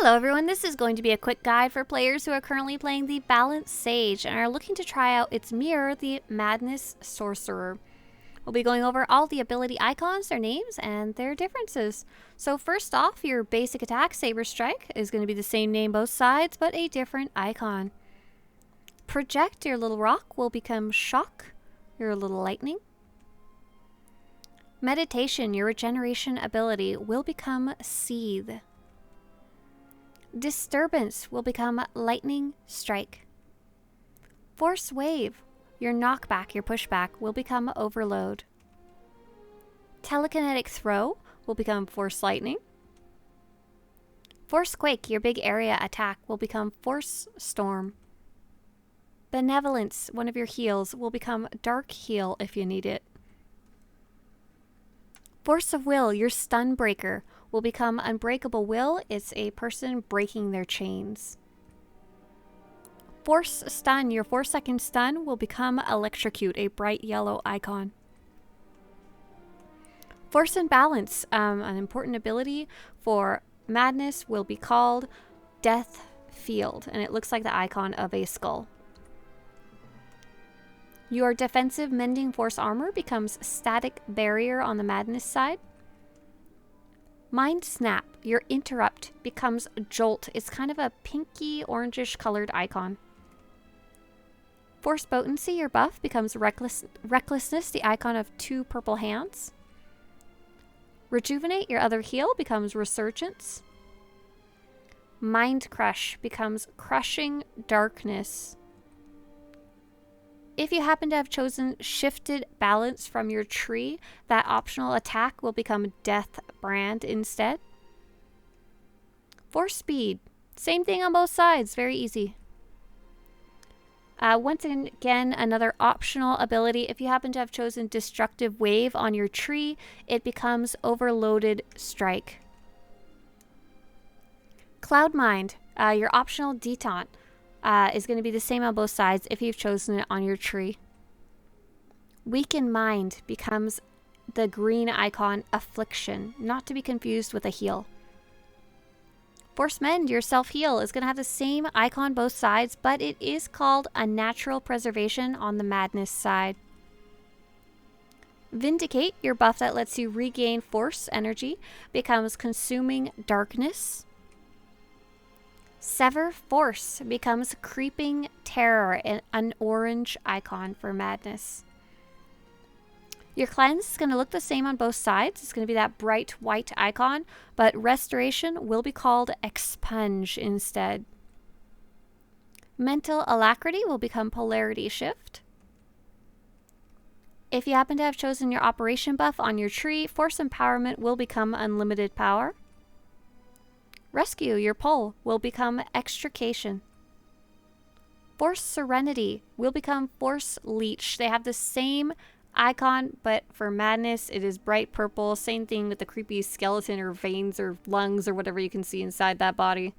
Hello everyone, this is going to be a quick guide for players who are currently playing the Balanced Sage and are looking to try out its mirror, the Madness Sorcerer. We'll be going over all the ability icons, their names, and their differences. So first off, your basic attack, Saber Strike, is going to be the same name both sides, but a different icon. Project, your little rock, will become Shock, your little lightning. Meditation, your regeneration ability, will become Seethe. Disturbance will become Lightning Strike. Force Wave, your knockback, your pushback, will become Overload. Telekinetic Throw will become Force Lightning. Forcequake, your big area attack, will become Force Storm. Benevolence, one of your heals, will become Dark Heal if you need it. Force of Will, your stun breaker, will become Unbreakable Will. It's a person breaking their chains. Force Stun, your 4-second stun, will become Electrocute, a bright yellow icon. Force and Balance, an important ability for Madness, will be called Death Field, and it looks like the icon of a skull. Your defensive Mending Force Armor becomes Static Barrier on the Madness side. Mind Snap, your interrupt, becomes Jolt. It's kind of a pinky orangish colored icon. Force Potency, your buff, becomes Recklessness, the icon of 2 purple hands. Rejuvenate, your other heal, becomes Resurgence. Mind Crush becomes Crushing Darkness. If you happen to have chosen Shifted Balance from your tree, that optional attack will become Death Brand instead. Force Speed, same thing on both sides, very easy. Once again, another optional ability, if you happen to have chosen Destructive Wave on your tree, it becomes Overloaded Strike. Cloud Mind, your optional detaunt, is going to be the same on both sides if you've chosen it on your tree. Weaken Mind becomes the green icon Affliction, not to be confused with a heal. Force Mend, your self-heal, is going to have the same icon both sides, but it is called Unnatural Preservation on the Madness side. Vindicate, your buff that lets you regain force energy, becomes Consuming Darkness. Sever Force becomes Creeping Terror, an orange icon for Madness. Your cleanse is going to look the same on both sides. It's going to be that bright white icon, but Restoration will be called Expunge instead. Mental Alacrity will become Polarity Shift. If you happen to have chosen your Operation buff on your tree, Force Empowerment will become Unlimited Power. Rescue, your pole, will become Extrication. Force Serenity will become Force Leech. They have the same icon, but for Madness, it is bright purple. Same thing with the creepy skeleton or veins or lungs or whatever you can see inside that body.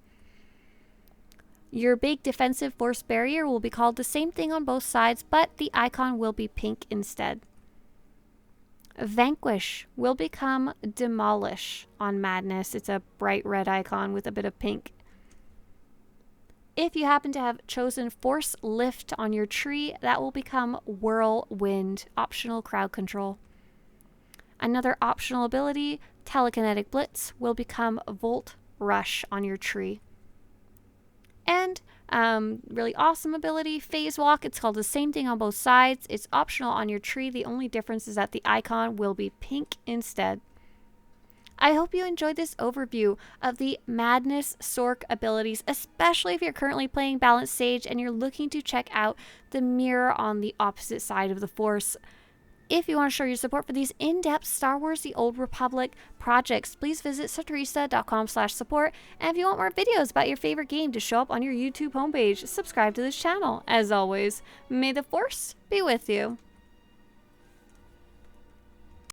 Your big defensive Force Barrier will be called the same thing on both sides, but the icon will be pink instead. Vanquish will become Demolish on Madness. It's a bright red icon with a bit of pink. If you happen to have chosen Force Lift on your tree, that will become Whirlwind, optional crowd control. Another optional ability, Telekinetic Blitz, will become Volt Rush on your tree. And really awesome ability, Phase Walk. It's called the same thing on both sides. It's optional on your tree. The only difference is that the icon will be pink instead. I hope you enjoyed this overview of the Madness Sorc abilities, especially if you're currently playing Balanced Sage and you're looking to check out the mirror on the opposite side of the Force. If you want to show your support for these in-depth Star Wars The Old Republic projects, please visit Swtorista.com/support. And if you want more videos about your favorite game to show up on your YouTube homepage, subscribe to this channel. As always, may the Force be with you.